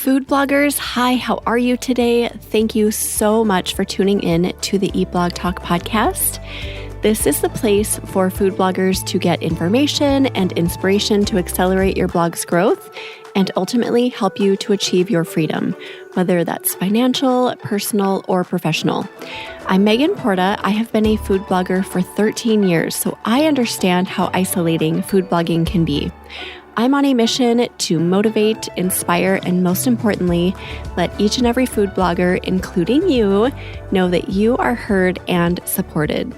Food bloggers, hi, how are you today? Thank you so much for tuning in to the Eat Blog Talk podcast. This is the place for food bloggers to get information and inspiration to accelerate your blog's growth and ultimately help you to achieve your freedom, whether that's financial, personal, or professional. I'm Megan Porta. I have been a food blogger for 13 years, so I understand how isolating food blogging can be. I'm on a mission to motivate, inspire, and most importantly, let each and every food blogger, including you, know that you are heard and supported.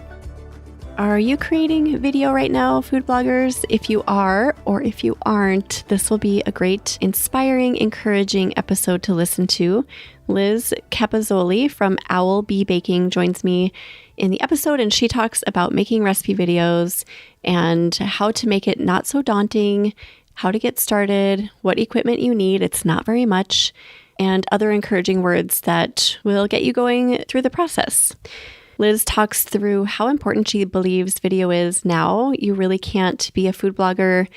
Are you creating video right now, food bloggers? If you are, or if you aren't, this will be a great, inspiring, encouraging episode to listen to. Liz Capozzoli from Owl Bee Baking joins me in the episode, and she talks about making recipe videos and how to make it not so daunting, how to get started, what equipment you need, it's not very much, and other encouraging words that will get you going through the process. Liz talks through how important she believes video is now. You really can't be a food blogger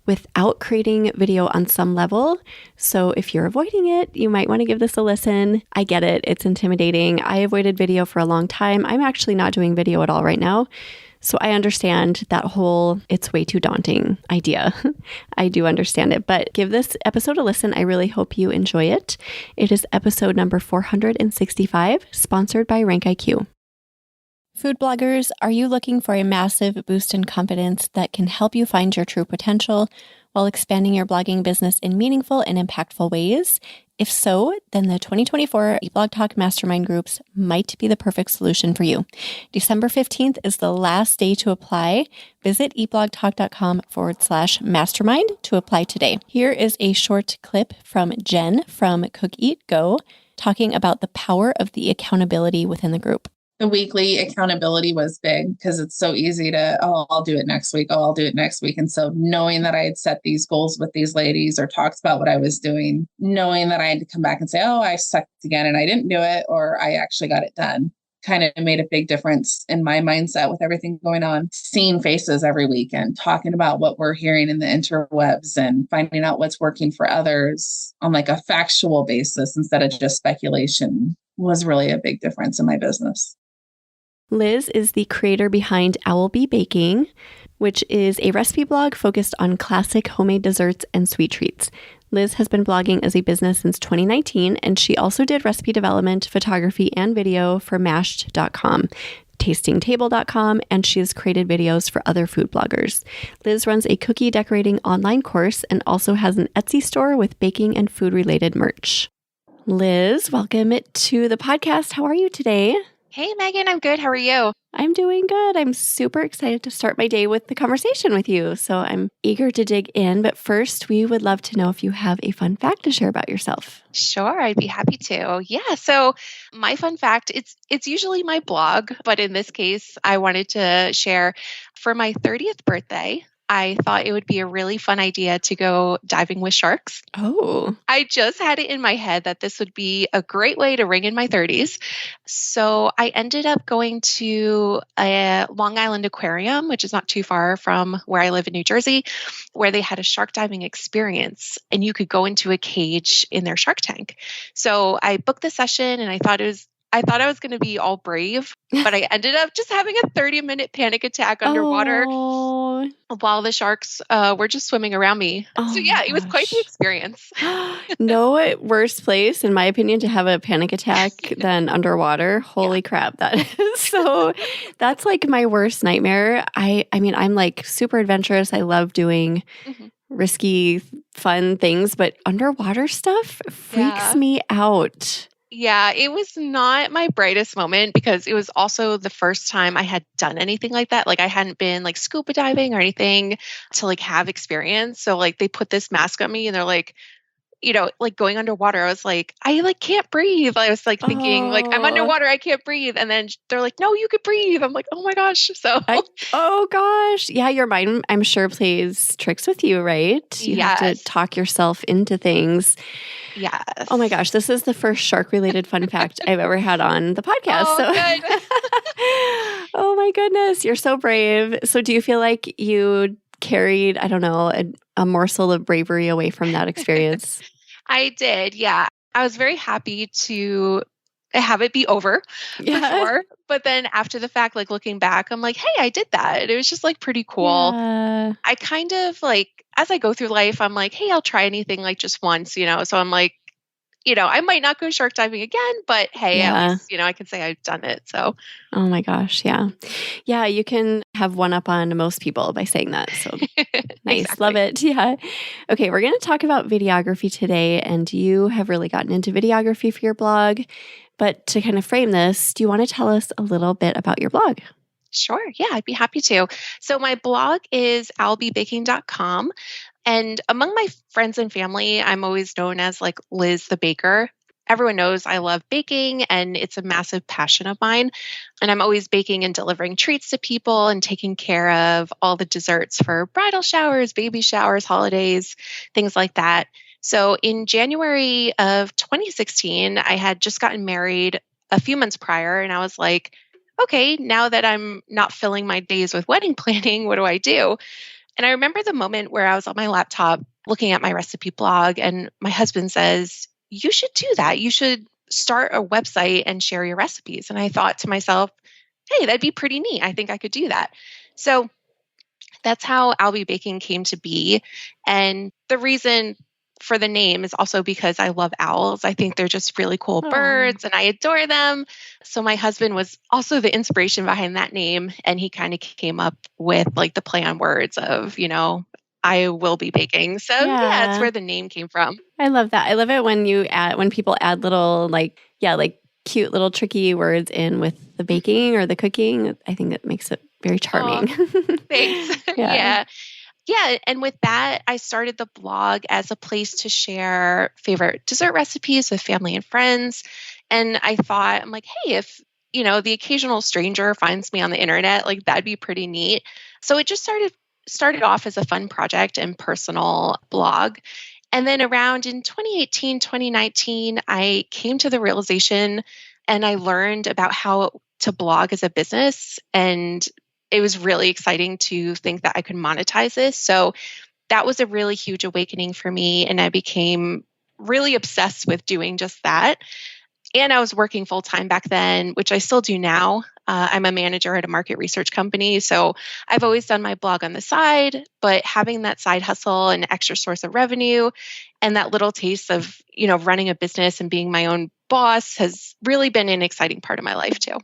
without creating video on some level. So if you're avoiding it, you might want to give this a listen. I get it. It's intimidating. I avoided video for a long time. I'm actually not doing video at all right now. So I understand that whole it's way too daunting idea. I do understand it, but give this episode a listen. I really hope you enjoy it. It is episode number 465, sponsored by RankIQ. Food bloggers, are you looking for a massive boost in confidence that can help you find your true potential while expanding your blogging business in meaningful and impactful ways? If so, then the 2024 Eat Blog Talk Mastermind Groups might be the perfect solution for you. December 15th is the last day to apply. Visit eatblogtalk.com/mastermind to apply today. Here is a short clip from Jen from Cook Eat Go talking about the power of the accountability within the group. The weekly accountability was big because it's so easy to, I'll do it next week. I'll do it next week. And so knowing that I had set these goals with these ladies or talked about what I was doing, knowing that I had to come back and say, I sucked again and I didn't do it, or I actually got it done, kind of made a big difference in my mindset with everything going on. Seeing faces every week and talking about what we're hearing in the interwebs and finding out what's working for others on like a factual basis instead of just speculation was really a big difference in my business. Liz is the creator behind Owl Bee Baking, which is a recipe blog focused on classic homemade desserts and sweet treats. Liz has been blogging as a business since 2019, and she also did recipe development, photography, and video for mashed.com, tastingtable.com, and she has created videos for other food bloggers. Liz runs a cookie decorating online course and also has an Etsy store with baking and food-related merch. Liz, welcome to the podcast. How are you today? Hey, Megan, I'm good. How are you? I'm doing good. I'm super excited to start my day with the conversation with you. So I'm eager to dig in. But first, we would love to know if you have a fun fact to share about yourself. Sure, I'd be happy to. Yeah, so my fun fact, it's usually my blog, but in this case, I wanted to share for my 30th birthday. I thought it would be a really fun idea to go diving with sharks. Oh. I just had it in my head that this would be a great way to ring in my 30s. So I ended up going to a Long Island aquarium, which is not too far from where I live in New Jersey, where they had a shark diving experience and you could go into a cage in their shark tank. So I booked the session and I thought I was going to be all brave, but I ended up just having a 30-minute panic attack underwater while the sharks were just swimming around me. So yeah, it was quite the experience. No worse place, in my opinion, to have a panic attack than underwater. Holy crap. That's like my worst nightmare. I mean, I'm like super adventurous. I love doing risky, fun things, but underwater stuff freaks me out. Yeah, it was not my brightest moment because it was also the first time I had done anything like that. Like I hadn't been like scuba diving or anything to like have experience. So like they put this mask on me and they're like, like going underwater, I was like, I like can't breathe. I was like thinking like I'm underwater, I can't breathe. And then they're like, no, you could breathe. I'm like, oh my gosh. Oh gosh. Yeah. Your mind, I'm sure, plays tricks with you, right? You have to talk yourself into things. Yes. Oh my gosh. This is the first shark related fun fact I've ever had on the podcast. Good. Oh my goodness. You're so brave. So do you feel like you carried, I don't know, a morsel of bravery away from that experience? I did. Yeah. I was very happy to have it be over for Yeah. sure. But then after the fact, like looking back, I'm like, hey, I did that. And it was just like pretty cool. Yeah. I kind of like, as I go through life, I'm like, hey, I'll try anything like just once, So I'm like, I might not go shark diving again, but hey, at Yeah. least, I can say I've done it. So Oh my gosh. Yeah. Yeah. You can have one up on most people by saying that. So nice. exactly. Love it. Yeah. Okay. We're going to talk about videography today. And you have really gotten into videography for your blog. But to kind of frame this, do you want to tell us a little bit about your blog? Sure. Yeah, I'd be happy to. So my blog is albebaking.com. And among my friends and family, I'm always known as like Liz the baker. Everyone knows I love baking and it's a massive passion of mine. And I'm always baking and delivering treats to people and taking care of all the desserts for bridal showers, baby showers, holidays, things like that. So in January of 2016, I had just gotten married a few months prior, and I was like, okay, now that I'm not filling my days with wedding planning, what do I do? And I remember the moment where I was on my laptop looking at my recipe blog, and my husband says, you should do that. You should start a website and share your recipes. And I thought to myself, hey, that'd be pretty neat. I think I could do that. So that's how I'll Be Baking came to be. And the reason for the name is also because I love owls. I think they're just really cool birds and I adore them. So my husband was also the inspiration behind that name. And he kind of came up with like the play on words of, I will be baking. So yeah, that's where the name came from. I love that. I love it when people add little like cute little tricky words in with the baking or the cooking. I think it makes it very charming. Thanks. Yeah. Yeah. And with that, I started the blog as a place to share favorite dessert recipes with family and friends. And I thought, I'm like, hey, if, the occasional stranger finds me on the internet, like that'd be pretty neat. So it just started off as a fun project and personal blog. And then around in 2018, 2019, I came to the realization and I learned about how to blog as a business. And it was really exciting to think that I could monetize this. So that was a really huge awakening for me. And I became really obsessed with doing just that. And I was working full time back then, which I still do now. I'm a manager at a market research company. So I've always done my blog on the side, but having that side hustle and extra source of revenue and that little taste of, running a business and being my own boss has really been an exciting part of my life too.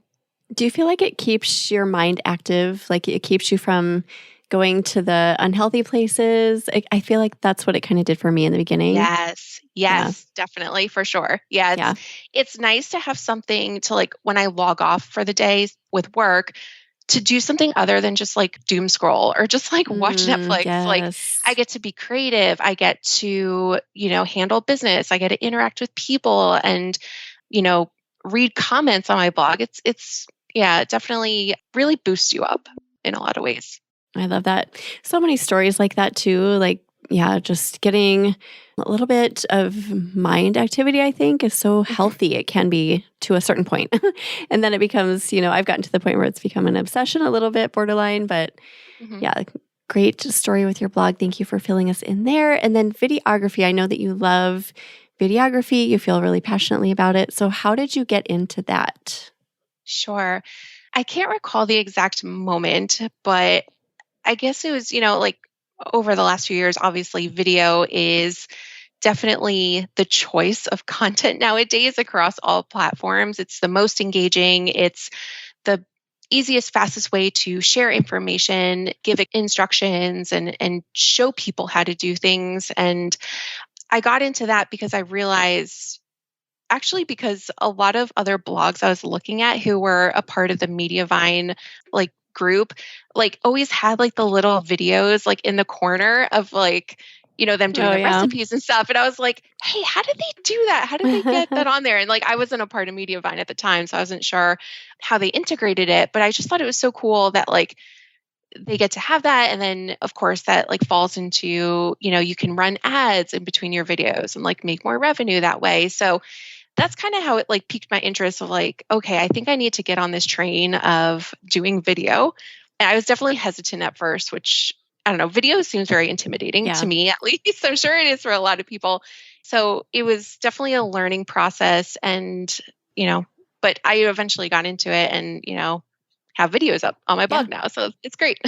Do you feel like it keeps your mind active? Like it keeps you from going to the unhealthy places? I feel like that's what it kind of did for me in the beginning. Yes, definitely, for sure. Yeah, it's nice to have something to like when I log off for the day with work to do something other than just like doom scroll or just like watch Netflix. Yes. Like I get to be creative. I get to, handle business. I get to interact with people and, read comments on my blog. It definitely really boosts you up in a lot of ways. I love that. So many stories like that too. Like, just getting a little bit of mind activity, I think, is so healthy. It can be to a certain point. And then it becomes, I've gotten to the point where it's become an obsession a little bit, borderline. But great story with your blog. Thank you for filling us in there. And then videography. I know that you love videography. You feel really passionately about it. So how did you get into that? Sure. I can't recall the exact moment, but I guess it was, like over the last few years, obviously video is definitely the choice of content nowadays across all platforms. It's the most engaging. It's the easiest, fastest way to share information, give instructions, and show people how to do things. And I got into that because I realized actually because a lot of other blogs I was looking at who were a part of the Mediavine like group, like always had like the little videos like in the corner of like, them doing the recipes and stuff. And I was like, hey, how did they do that? How did they get that on there? And like, I wasn't a part of Mediavine at the time, so I wasn't sure how they integrated it, but I just thought it was so cool that like they get to have that. And then of course that like falls into, you can run ads in between your videos and like make more revenue that way. So that's kind of how it like piqued my interest of like, okay, I think I need to get on this train of doing video. And I was definitely hesitant at first, which I don't know, video seems very intimidating to me at least. I'm sure it is for a lot of people. So it was definitely a learning process and, but I eventually got into it and, have videos up on my blog now. So it's great.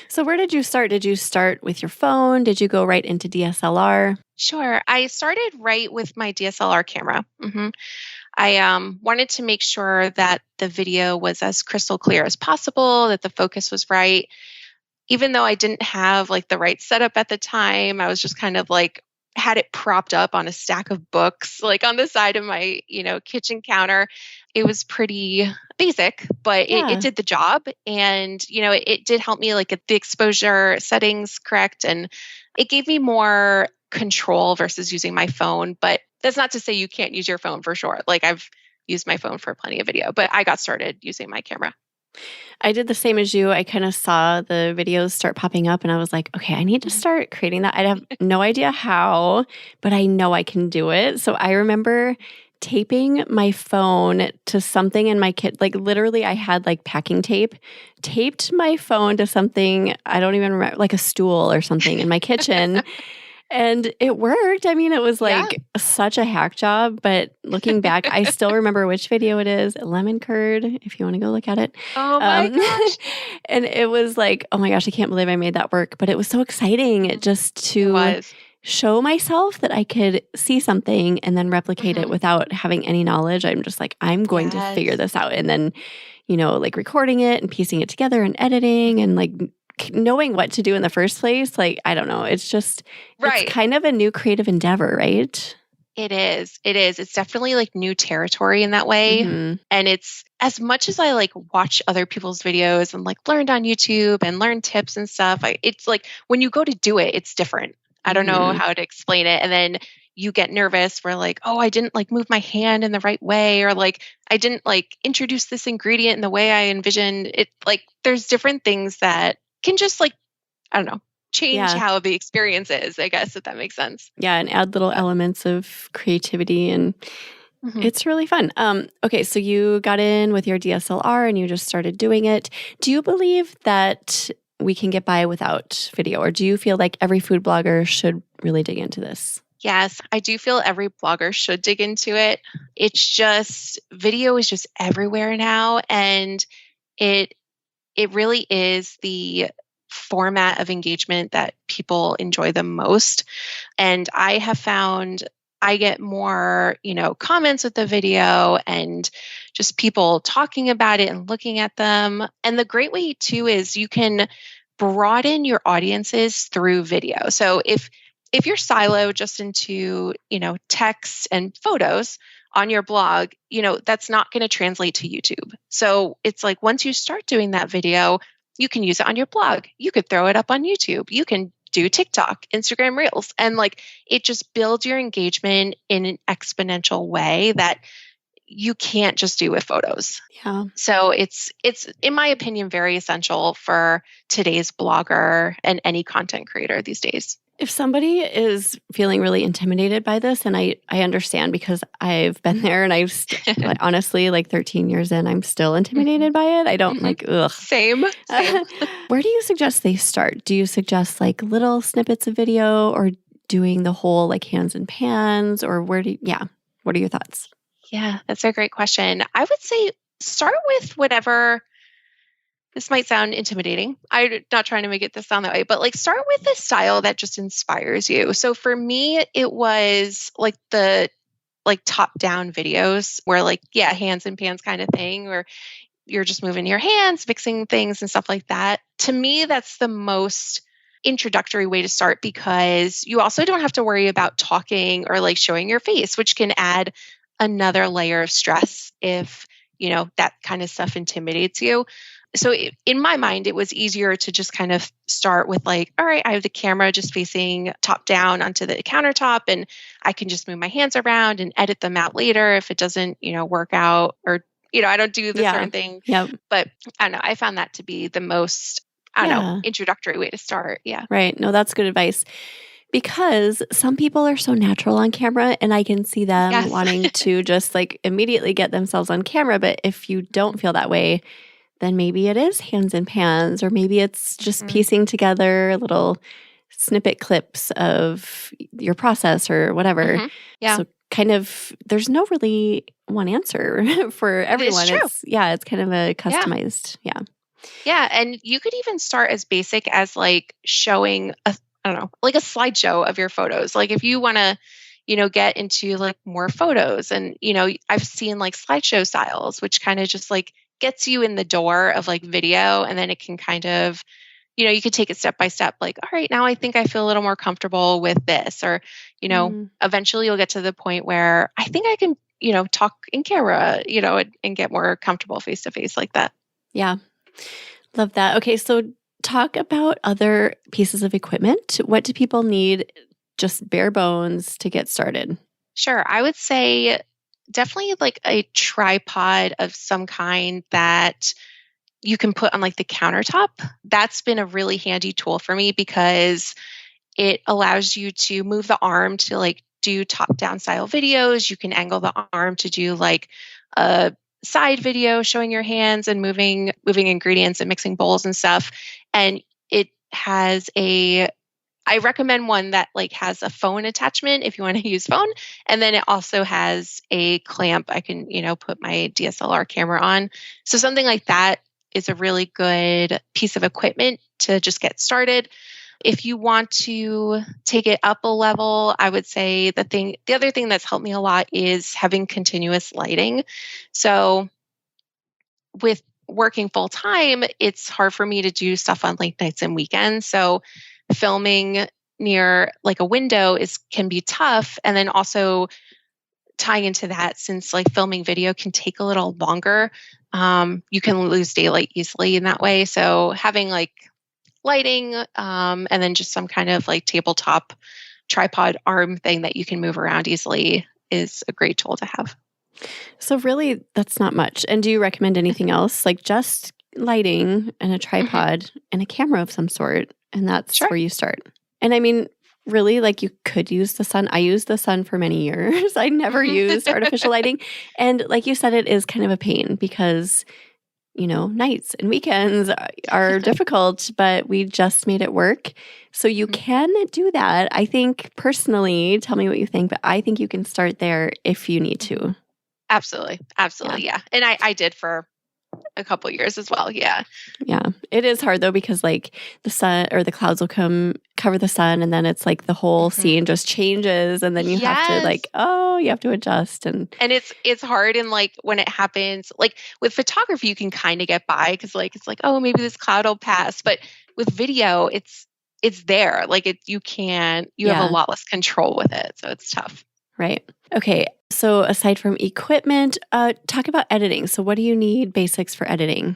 So where did you start? Did you start with your phone? Did you go right into DSLR? Sure. I started right with my DSLR camera. I wanted to make sure that the video was as crystal clear as possible, that the focus was right. Even though I didn't have like the right setup at the time, I was just kind of like had it propped up on a stack of books, like on the side of my, kitchen counter. It was pretty basic, but it did the job. And, it did help me like get the exposure settings correct. And it gave me more control versus using my phone. But that's not to say you can't use your phone for sure. Like I've used my phone for plenty of video, but I got started using my camera. I did the same as you. I kind of saw the videos start popping up and I was like, okay, I need to start creating that. I have no idea how, but I know I can do it. So I remember taping my phone to something in my kit. Like literally I had like packing tape, taped my phone to something, I don't even remember, like a stool or something in my kitchen. And it worked. I mean, it was like such a hack job, but looking back, I still remember which video it is, Lemon Curd, if you want to go look at it. Oh my gosh. And it was like, oh my gosh, I can't believe I made that work. But it was so exciting just to show myself that I could see something and then replicate it without having any knowledge. I'm just like, I'm going to figure this out. And then, like recording it and piecing it together and editing and like knowing what to do in the first place, like, I don't know. It's just, it's kind of a new creative endeavor, right? It is. It's definitely like new territory in that way. And it's as much as I like watch other people's videos and like learned on YouTube and learn tips and stuff, it's like when you go to do it, it's different. I don't know how to explain it. And then you get nervous where like, oh, I didn't like move my hand in the right way, or like I didn't like introduce this ingredient in the way I envisioned it. Like there's different things that can just like, I don't know, change how the experience is, I guess, if that makes sense. Yeah, and add little elements of creativity and it's really fun. Okay, so you got in with your DSLR and you just started doing it. Do you believe that we can get by without video, or do you feel like every food blogger should really dig into this? Yes, I do feel every blogger should dig into it. It's just, video is just everywhere now, and it really is the format of engagement that people enjoy the most. And I have found I get more, comments with the video and just people talking about it and looking at them. And the great way too is you can broaden your audiences through video. So if you're siloed just into, text and photos on your blog, that's not going to translate to YouTube. So it's like once you start doing that video, you can use it on your blog. You could throw it up on YouTube. You can do TikTok, Instagram Reels, and like it just builds your engagement in an exponential way that you can't just do with photos. Yeah. So it's in my opinion very essential for today's blogger and any content creator these days. If somebody is feeling really intimidated by this, and I understand because I've been there and I've honestly, like 13 years in, I'm still intimidated by it. I don't like, ugh. Same. Where do you suggest they start? Do you suggest like little snippets of video or doing the whole like hands and pans, or what are your thoughts? Yeah, that's a great question. I would say start with whatever. This might sound intimidating. I'm not trying to make it sound that way, but like start with a style that just inspires you. So for me, it was like the top-down videos where like, hands and pans kind of thing, where you're just moving your hands, mixing things and stuff like that. To me, that's the most introductory way to start because you also don't have to worry about talking or like showing your face, which can add another layer of stress if, that kind of stuff intimidates you. So in my mind, it was easier to just kind of start with like, all right, I have the camera just facing top down onto the countertop and I can just move my hands around and edit them out later if it doesn't, work out or, I don't do the certain thing. Yep. But I don't know, I found that to be the most, introductory way to start. Yeah. Right. No, that's good advice. Because some people are so natural on camera and I can see them wanting to just like immediately get themselves on camera. But if you don't feel that way, then maybe it is hands and pans, or maybe it's just piecing together little snippet clips of your process or whatever. Yeah. So kind of, there's no really one answer for everyone. true. It's kind of a customized. Yeah. Yeah. And you could even start as basic as like showing I don't know, like a slideshow of your photos. Like if you want to, get into like more photos and, I've seen like slideshow styles, which kind of just like gets you in the door of like video. And then it can kind of, you could take it step by step, like, all right, now I think I feel a little more comfortable with this. Or, eventually you'll get to the point where I think I can, talk in camera, and get more comfortable face to face like that. Yeah. Love that. Okay. So talk about other pieces of equipment. What do people need, just bare bones, to get started? Sure. I would say definitely like a tripod of some kind that you can put on like the countertop. That's been a really handy tool for me because it allows you to move the arm to like do top-down style videos. You can angle the arm to do like a side video showing your hands and moving ingredients and mixing bowls and stuff. And it has I recommend one that like has a phone attachment if you want to use phone. And then it also has a clamp I can, put my DSLR camera on. So something like that is a really good piece of equipment to just get started. If you want to take it up a level, I would say the other thing that's helped me a lot is having continuous lighting. So with working full time, it's hard for me to do stuff on late nights and weekends. So filming near like a window can be tough. And then also tying into that, since like filming video can take a little longer, you can lose daylight easily in that way. So having like lighting, and then just some kind of like tabletop tripod arm thing that you can move around easily is a great tool to have. So really, that's not much. And do you recommend anything else? Like just lighting and a tripod and a camera of some sort, and that's where you start. And I mean, really, like you could use the sun. I used the sun for many years. I never used artificial lighting. And like you said, it is kind of a pain because nights and weekends are difficult, but we just made it work. So you can do that. I think personally, tell me what you think, but I think you can start there if you need to. Absolutely. Yeah. And I did for a couple of years as well. Yeah. Yeah. It is hard though, because like the sun or the clouds will cover the sun, and then it's like the whole scene just changes, and then you have to you have to adjust. And it's hard. And like when it happens, like with photography, you can kind of get by because like, it's like, oh, maybe this cloud will pass. But with video, it's there. Like you have a lot less control with it. So it's tough. Right. Okay. So aside from equipment, talk about editing. So what do you need basics for editing?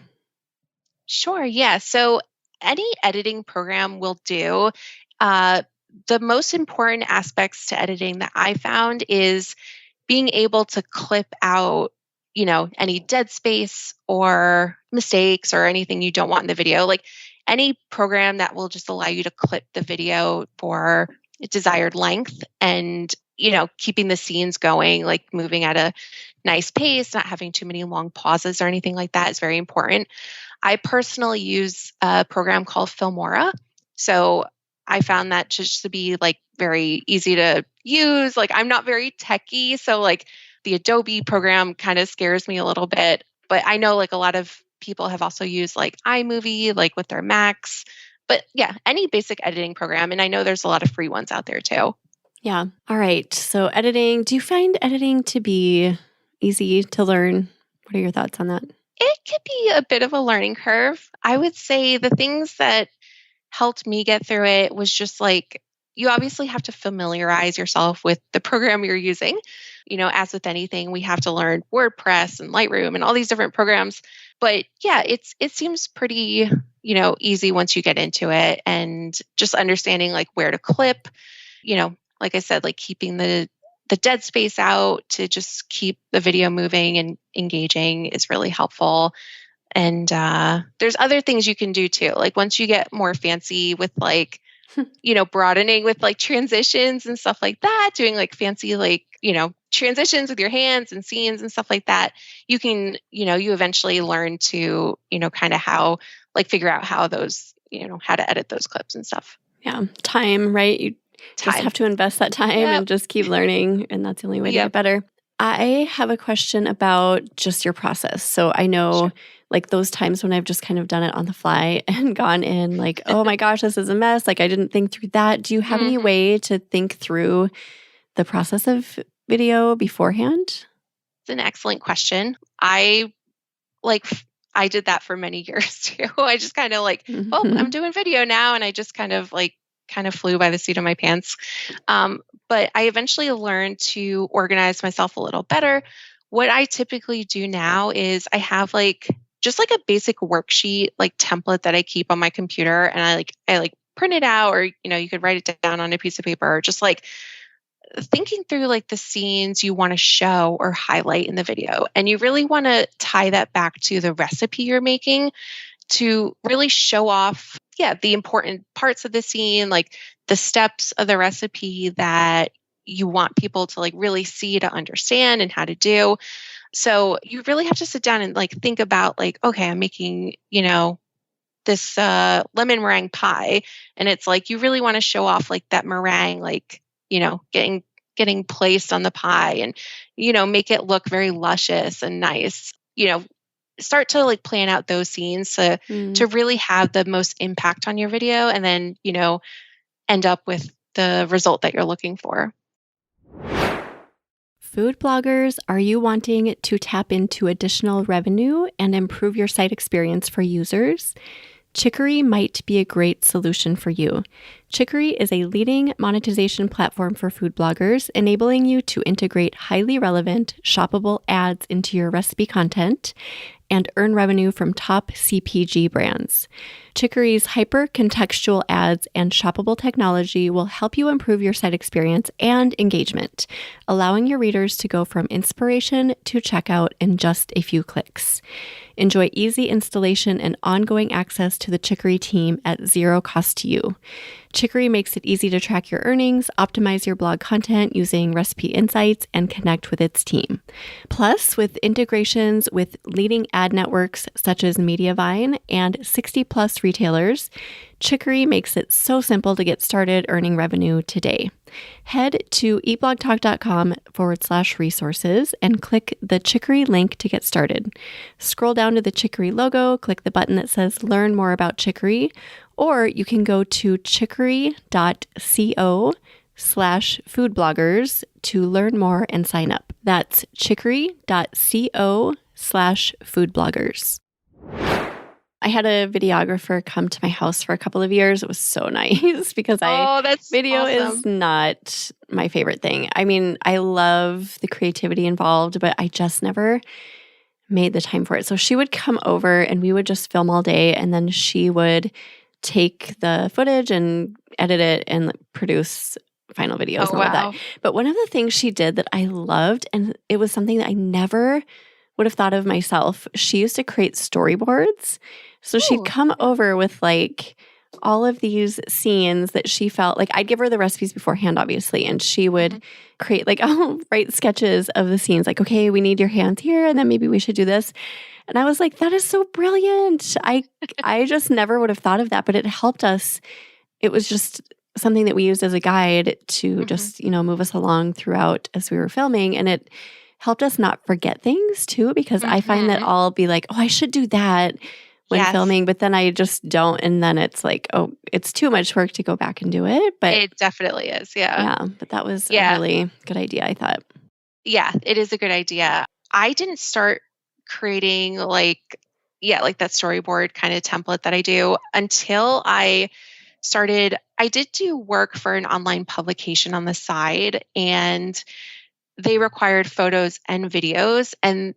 Sure. Yeah. So any editing program will do. The most important aspects to editing that I found is being able to clip out, any dead space or mistakes or anything you don't want in the video. Like any program that will just allow you to clip the video for desired length and keeping the scenes going, like moving at a nice pace, not having too many long pauses or anything like that is very important. I personally use a program called Filmora. So I found that just to be like very easy to use. Like I'm not very techy. So like the Adobe program kind of scares me a little bit, but I know like a lot of people have also used like iMovie, like with their Macs, but yeah, any basic editing program. And I know there's a lot of free ones out there too. Yeah. All right. So editing, do you find editing to be easy to learn? What are your thoughts on that? It could be a bit of a learning curve. I would say the things that helped me get through it was just like, you obviously have to familiarize yourself with the program you're using. As with anything, we have to learn WordPress and Lightroom and all these different programs. But yeah, it seems pretty, easy once you get into it, and just understanding like where to clip, like I said, like keeping the dead space out to just keep the video moving and engaging is really helpful. And there's other things you can do too. Like once you get more fancy with like, broadening with like transitions and stuff like that, doing like fancy, like, transitions with your hands and scenes and stuff like that, you can, you eventually learn to, kind of figure out how those, how to edit those clips and stuff. Yeah. Time, right? You just have to invest that time and just keep learning. And that's the only way to get better. I have a question about just your process. So I know like those times when I've just kind of done it on the fly and gone in like, oh my gosh, this is a mess. Like I didn't think through that. Do you have any way to think through the process of video beforehand? It's an excellent question. I did that for many years too. I just kind of like, oh, I'm doing video now. And I just kind of flew by the seat of my pants. But I eventually learned to organize myself a little better. What I typically do now is I have just a basic worksheet, template that I keep on my computer, and I print it out, or, you could write it down on a piece of paper, or just thinking through the scenes you want to show or highlight in the video. And you really want to tie that back to the recipe you're making to really show off, the important parts of the scene, the steps of the recipe that you want people to really see, to understand, and how to do. So you really have to sit down and think about okay, I'm making, this lemon meringue pie. And it's you really want to show off that meringue, getting placed on the pie, and, make it look very luscious and nice. Start to plan out those scenes to really have the most impact on your video, and then, end up with the result that you're looking for. Food bloggers, are you wanting to tap into additional revenue and improve your site experience for users? Chicory might be a great solution for you. Chicory is a leading monetization platform for food bloggers, enabling you to integrate highly relevant, shoppable ads into your recipe content and earn revenue from top CPG brands. Chicory's hyper-contextual ads and shoppable technology will help you improve your site experience and engagement, allowing your readers to go from inspiration to checkout in just a few clicks. Enjoy easy installation and ongoing access to the Chicory team at zero cost to you. Chicory makes it easy to track your earnings, optimize your blog content using recipe insights, and connect with its team. Plus, with integrations with leading ad networks such as Mediavine and 60+ retailers, Chicory makes it so simple to get started earning revenue today. Head to eatblogtalk.com/resources and click the Chicory link to get started. Scroll down to the Chicory logo, click the button that says Learn More About Chicory, or you can go to chicory.co/foodbloggers to learn more and sign up. That's chicory.co/foodbloggers. I had a videographer come to my house for a couple of years. It was so nice because video is not my favorite thing. I mean, I love the creativity involved, but I just never made the time for it. So she would come over and we would just film all day, and then she would take the footage and edit it and produce final videos and all of that. But one of the things she did that I loved, and it was something that I never would have thought of myself, she used to create storyboards. So she'd come over with all of these scenes that she felt I'd give her the recipes beforehand, obviously, and she would create write sketches of the scenes. Okay, we need your hands here, and then maybe we should do this. And I was like, that is so brilliant. I just never would have thought of that, but it helped us. It was just something that we used as a guide to just, move us along throughout as we were filming. And it helped us not forget things too, because I find that I'll be like, oh, I should do that when filming, but then I just don't. And then it's oh, it's too much work to go back and do it. But it definitely is. Yeah. But that was a really good idea, I thought. Yeah, it is a good idea. I didn't start creating that storyboard kind of template that I do until I did do work for an online publication on the side, and they required photos and videos, and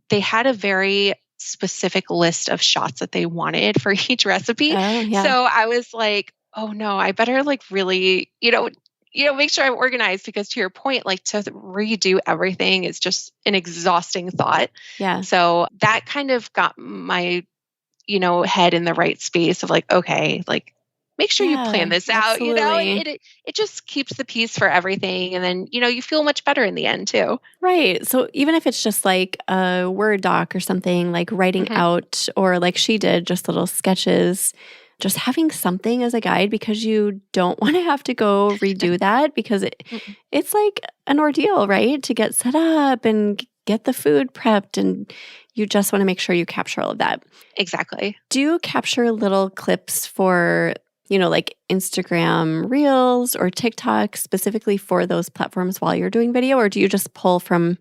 they had a very specific list of shots that they wanted for each recipe. Oh, yeah. So I was like, oh no, I better really, make sure I'm organized, because to your point, to redo everything is just an exhausting thought. Yeah. So that kind of got my, head in the right space of okay, make sure you plan this out, it just keeps the peace for everything. And then, you feel much better in the end too. Right. So even if it's just a Word doc or something, writing out, or she did just little sketches just having something as a guide, because you don't want to have to go redo that, because it's like an ordeal, right? To get set up and get the food prepped, and you just want to make sure you capture all of that. Exactly. Do you capture little clips for, like Instagram Reels or TikTok specifically for those platforms while you're doing video, or do you just pull from,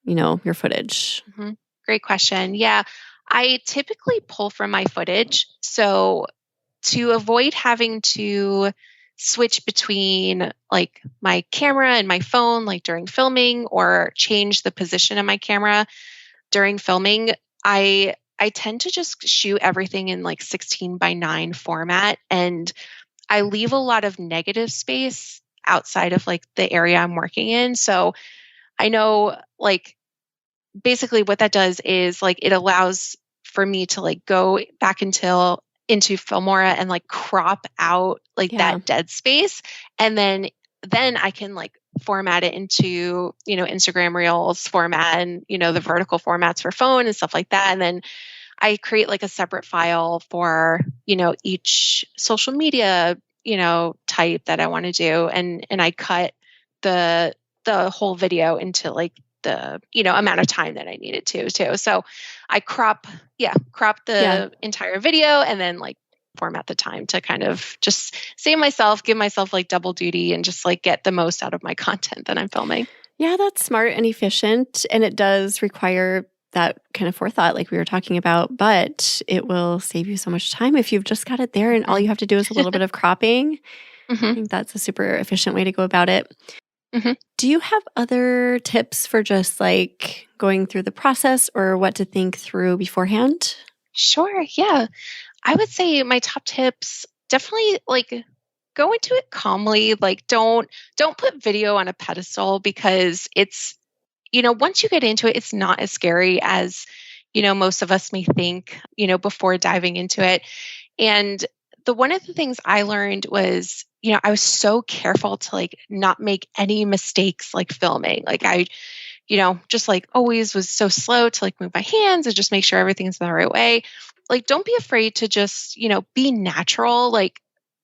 your footage? Great question. Yeah, I typically pull from my footage. So to avoid having to switch between like my camera and my phone, like during filming, or change the position of my camera during filming, I tend to just shoot everything in like 16:9 format, and I leave a lot of negative space outside of like the area I'm working in. So I know like basically what that does is like it allows for me to like go back into Filmora and like crop out like that dead space, and then I can like format it into Instagram Reels format, and the vertical formats for phone and stuff like that, and then I create like a separate file for each social media type that I want to do, and I cut the whole video into like the amount of time that I needed to too. So I crop the entire video, and then like format the time to kind of just give myself like double duty, and just like get the most out of my content that I'm filming. Yeah, that's smart and efficient, and it does require that kind of forethought like we were talking about, but it will save you so much time if you've just got it there and all you have to do is a little bit of cropping. I think that's a super efficient way to go about it. Do you have other tips for just like going through the process, or what to think through beforehand? Sure. Yeah. I would say my top tips, definitely like go into it calmly. Like don't put video on a pedestal, because it's, once you get into it, it's not as scary as, most of us may think, before diving into it. And one of the things I learned was, I was so careful to like not make any mistakes like filming. Like I, just like always was so slow to like move my hands and just make sure everything's the right way. Like, don't be afraid to just, be natural. Like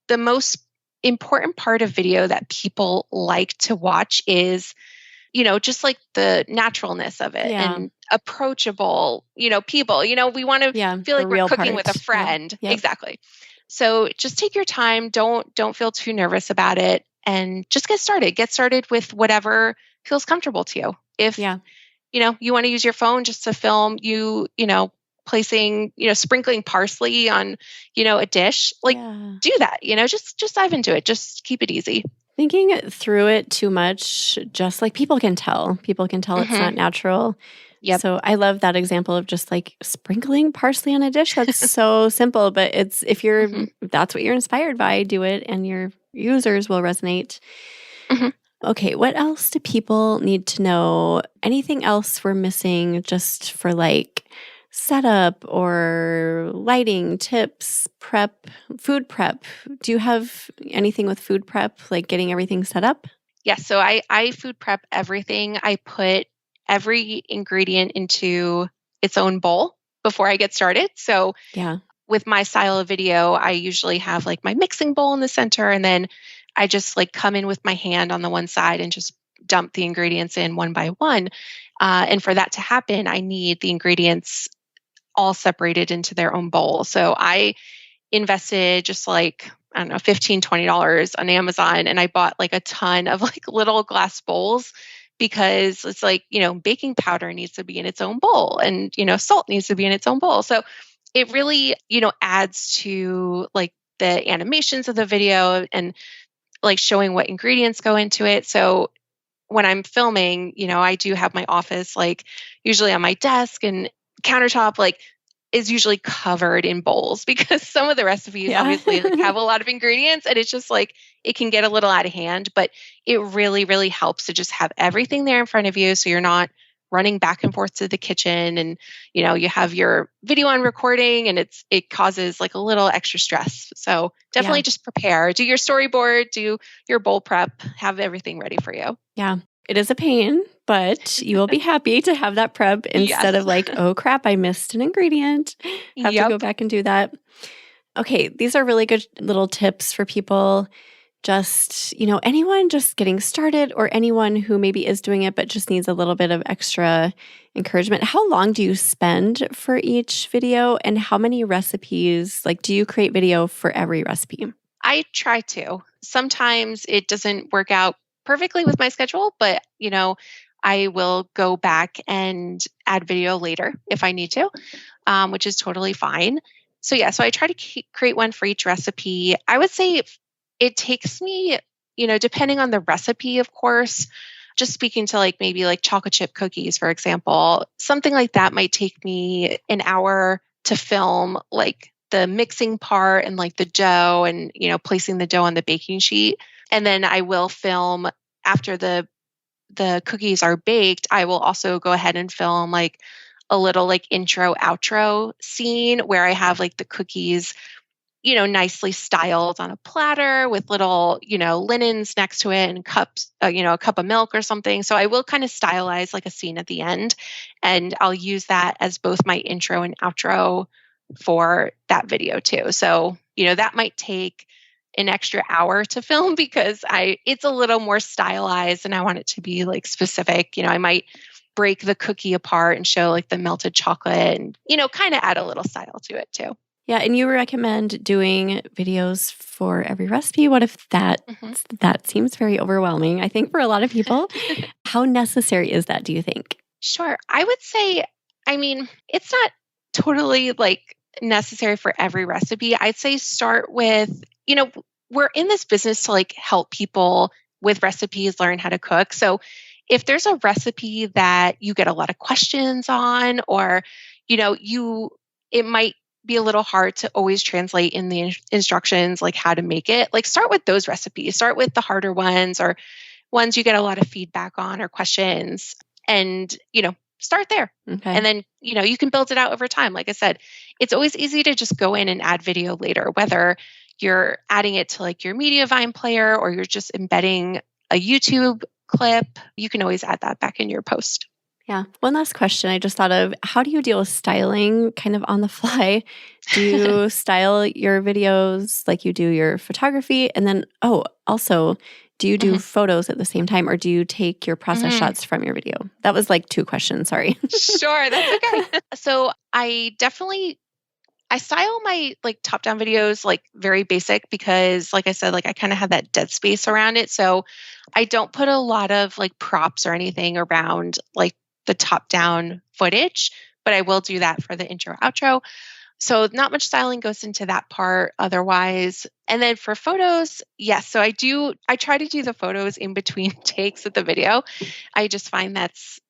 the most important part of video that people like to watch is, just like the naturalness of it and approachable, people, we want to feel like we're cooking with a friend. Yeah. Exactly. So just take your time. Don't feel too nervous about it, and just get started. Get started with whatever feels comfortable to you. If, you want to use your phone just to film placing, sprinkling parsley on, a dish, like do that, just dive into it. Just keep it easy. Thinking through it too much, just like people can tell it's not natural. Yep. So I love that example of just like sprinkling parsley on a dish. That's so simple, but it's if that's what you're inspired by, do it, and your users will resonate. Okay, what else do people need to know? Anything else we're missing just for like setup or lighting tips, prep, food prep? Do you have anything with food prep, like getting everything set up? Yes. So I food prep everything. I put every ingredient into its own bowl before I get started. So with my style of video, I usually have like my mixing bowl in the center, and then I just like come in with my hand on the one side and just dump the ingredients in one by one. And for that to happen, I need the ingredients all separated into their own bowl. So I invested just like, I don't know, $15, $20 on Amazon. And I bought like a ton of like little glass bowls, because it's like, baking powder needs to be in its own bowl, and, salt needs to be in its own bowl. So it really, adds to like the animations of the video and like showing what ingredients go into it. So when I'm filming, I do have my office, like usually on my desk, and countertop like is usually covered in bowls, because some of the recipes obviously like, have a lot of ingredients, and it's just like it can get a little out of hand, but it really, really helps to just have everything there in front of you, so you're not running back and forth to the kitchen, and you have your video on recording, and it causes like a little extra stress. So definitely just prepare, do your storyboard, do your bowl prep, have everything ready for you. Yeah. It is a pain, but you will be happy to have that prep instead of like, oh crap, I missed an ingredient. Have to go back and do that. Okay, these are really good little tips for people. Just, anyone just getting started or anyone who maybe is doing it but just needs a little bit of extra encouragement. How long do you spend for each video and how many recipes? Like, do you create video for every recipe? I try to. Sometimes it doesn't work out perfectly with my schedule, but I will go back and add video later if I need to, which is totally fine. So I try to create one for each recipe. I would say it takes me, depending on the recipe, of course, just speaking to maybe chocolate chip cookies, for example, something like that might take me an hour to film the mixing part and the dough and, placing the dough on the baking sheet. And then I will film after the cookies are baked. I will also go ahead and film a little intro outro scene where I have the cookies, nicely styled on a platter with little, linens next to it and cups, a cup of milk or something. So I will kind of stylize a scene at the end, and I'll use that as both my intro and outro for that video too. So, that might take an extra hour to film because it's a little more stylized and I want it to be specific. I might break the cookie apart and show the melted chocolate and, kind of add a little style to it too. Yeah, and you recommend doing videos for every recipe. What if that seems very overwhelming, I think, for a lot of people? How necessary is that, do you think? Sure. I would say, it's not totally necessary for every recipe. I'd say start with, we're in this business to help people with recipes learn how to cook. So if there's a recipe that you get a lot of questions on, or, it might be a little hard to always translate in the instructions, how to make it, start with those recipes, start with the harder ones or ones you get a lot of feedback on or questions, and, start there. Okay. And then, you can build it out over time. Like I said, it's always easy to just go in and add video later, whether you're adding it to your Mediavine player or you're just embedding a YouTube clip. You can always add that back in your post. Yeah. One last question I just thought of. How do you deal with styling kind of on the fly? Do you style your videos like you do your photography? And then, also, do you do photos at the same time or do you take your process shots from your video? That was 2 questions. Sorry. Sure. That's okay. So I style my top-down videos very basic because I said, I kind of have that dead space around it. So I don't put a lot of props or anything around the top-down footage, but I will do that for the intro outro. So not much styling goes into that part otherwise. And then for photos, yes. So I try to do the photos in between takes of the video. I just find that's,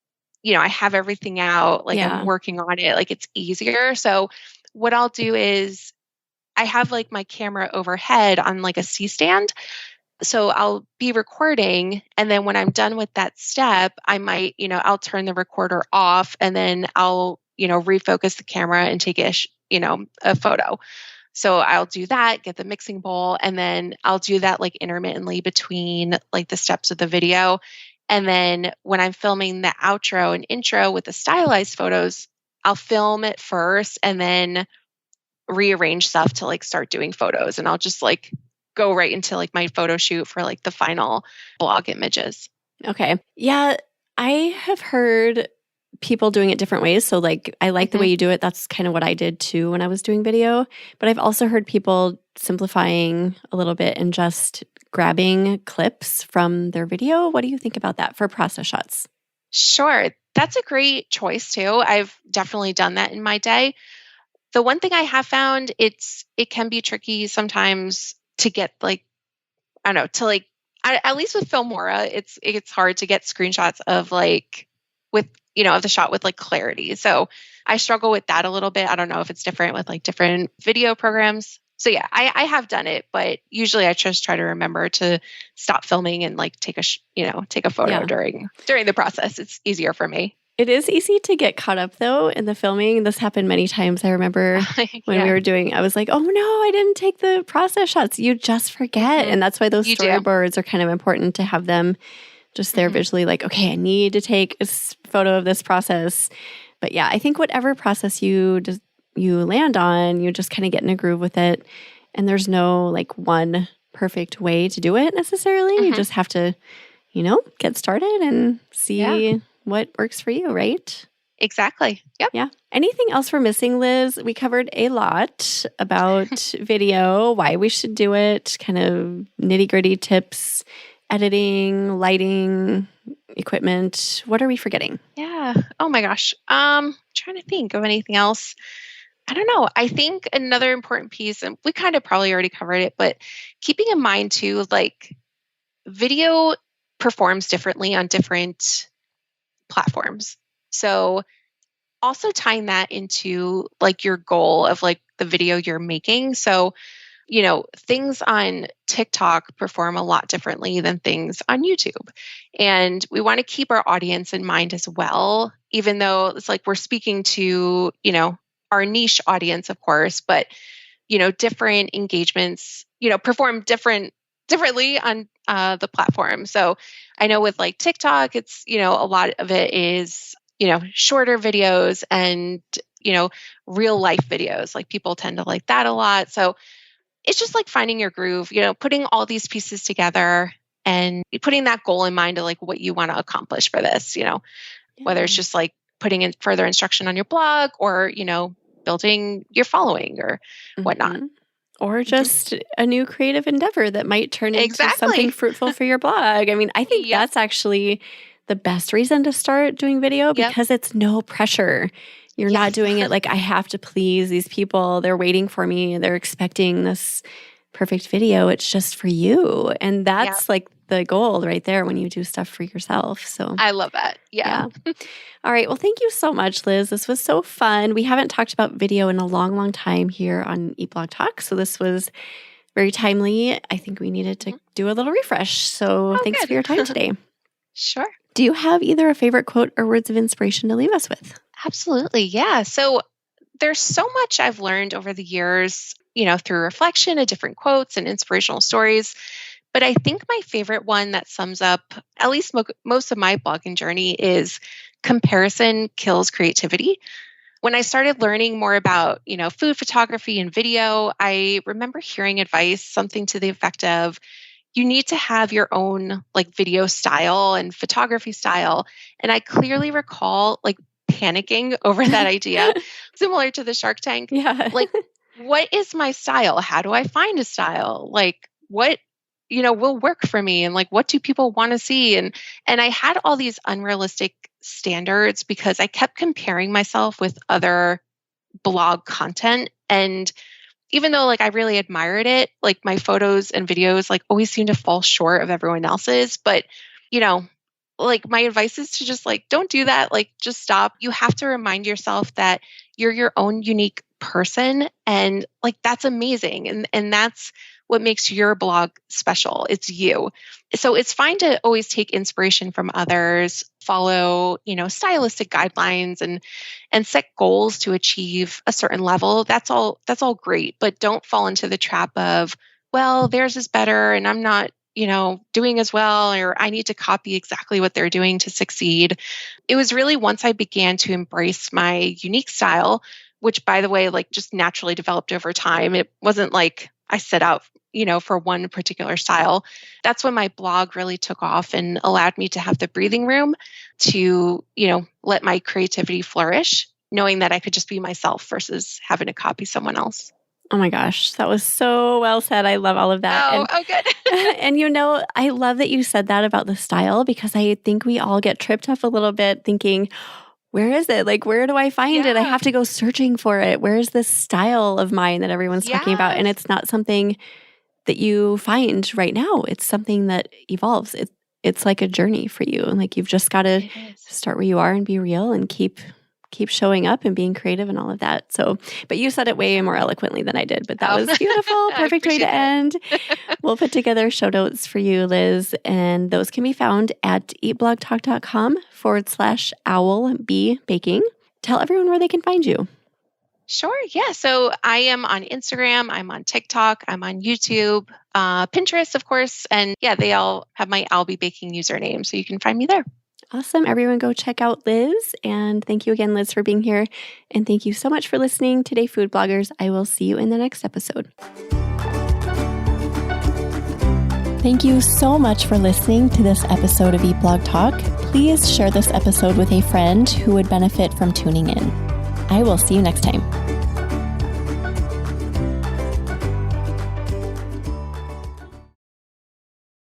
I have everything out, I'm working on it, it's easier. So what I'll do is I have my camera overhead on a C-stand. So I'll be recording, and then when I'm done with that step, I might, I'll turn the recorder off and then I'll, refocus the camera and take a photo. So I'll do that, get the mixing bowl, and then I'll do that intermittently between the steps of the video. And then when I'm filming the outro and intro with the stylized photos, I'll film it first and then rearrange stuff to start doing photos. And I'll just go right into my photo shoot for the final blog images. Okay. Yeah. I have heard people doing it different ways. So I like the way you do it. That's kind of what I did too when I was doing video. But I've also heard people simplifying a little bit and just grabbing clips from their video. What do you think about that for process shots? Sure. That's a great choice too. I've definitely done that in my day. The one thing I have found, it can be tricky sometimes to get at least with Filmora, it's hard to get screenshots of of the shot with clarity. So I struggle with that a little bit. I don't know if it's different with different video programs. So yeah, I have done it, but usually I just try to remember to stop filming and take a photo during the process. It's easier for me. It is easy to get caught up though in the filming. This happened many times. I remember when we were doing, I was like, oh no, I didn't take the process shots. You just forget. And that's why those storyboards are kind of important to have them just there visually okay, I need to take a photo of this process. But yeah, I think whatever process you you land on, you just kind of get in a groove with it. And there's no like one perfect way to do it necessarily. You just have to, get started and see what works for you, right? Exactly. Yep. Yeah. Anything else we're missing, Liz? We covered a lot about video, why we should do it, kind of nitty-gritty tips, editing, lighting, equipment. What are we forgetting? Yeah. Oh my gosh. Trying to think of anything else. I don't know. I think another important piece, and we kind of probably already covered it, but keeping in mind too, like video performs differently on different platforms. So also tying that into like your goal of like the video you're making. So, things on TikTok perform a lot differently than things on YouTube. And we want to keep our audience in mind as well, even though it's like we're speaking to, our niche audience, of course, but, different engagements, perform differently on the platform. So I know with like TikTok, it's, a lot of it is, shorter videos and, real life videos. Like people tend to like that a lot. So it's just like finding your groove, putting all these pieces together and putting that goal in mind of like what you want to accomplish for this, whether it's just like putting in further instruction on your blog or, building your following or whatnot. Or just a new creative endeavor that might turn into something fruitful for your blog. I mean, I think that's actually the best reason to start doing video because it's no pressure. You're not doing it like I have to please these people. They're waiting for me. They're expecting this perfect video. It's just for you. And that's like the goal right there when you do stuff for yourself. So I love that. Yeah. All right. Well, thank you so much, Liz. This was so fun. We haven't talked about video in a long, long time here on Eat Blog Talk. So this was very timely. I think we needed to do a little refresh. So thanks for your time today. Sure. Do you have either a favorite quote or words of inspiration to leave us with? Absolutely. Yeah. So there's so much I've learned over the years, through reflection of different quotes and inspirational stories. But I think my favorite one that sums up at least most of my blogging journey is comparison kills creativity. When I started learning more about, food photography and video, I remember hearing advice, something to the effect of, you need to have your own like video style and photography style. And I clearly recall like panicking over that idea, similar to the Shark Tank. Yeah. Like, what is my style? How do I find a style? Like, what, will work for me? And like, what do people want to see? And I had all these unrealistic standards because I kept comparing myself with other blog content. And even though like I really admired it, like my photos and videos like always seem to fall short of everyone else's. But, like my advice is to just like, don't do that. Like just stop. You have to remind yourself that you're your own unique person. And like, that's amazing. And that's what makes your blog special. It's you. So it's fine to always take inspiration from others, follow, stylistic guidelines and set goals to achieve a certain level. That's all great, but don't fall into the trap of, well, theirs is better and I'm not, doing as well, or I need to copy exactly what they're doing to succeed. It was really once I began to embrace my unique style, which by the way, like just naturally developed over time. It wasn't like I set out, for one particular style. That's when my blog really took off and allowed me to have the breathing room to, let my creativity flourish, knowing that I could just be myself versus having to copy someone else. Oh my gosh, that was so well said. I love all of that. Oh, good. And I love that you said that about the style because I think we all get tripped up a little bit thinking, where is it? Like, where do I find it? I have to go searching for it. Where is this style of mine that everyone's talking about? And it's not something that you find right now. It's something that evolves. It's like a journey for you. And like, you've just got to start where you are and be real and keep showing up and being creative and all of that. So, but you said it way more eloquently than I did, but that was beautiful. Perfect way to end. We'll put together show notes for you, Liz, and those can be found at eatblogtalk.com/owlbbaking. Tell everyone where they can find you. Sure. Yeah. So I am on Instagram. I'm on TikTok. I'm on YouTube, Pinterest, of course. And yeah, they all have my I'll Be Baking username. So you can find me there. Awesome. Everyone go check out Liz. And thank you again, Liz, for being here. And thank you so much for listening today, food bloggers. I will see you in the next episode. Thank you so much for listening to this episode of Eat Blog Talk. Please share this episode with a friend who would benefit from tuning in. I will see you next time.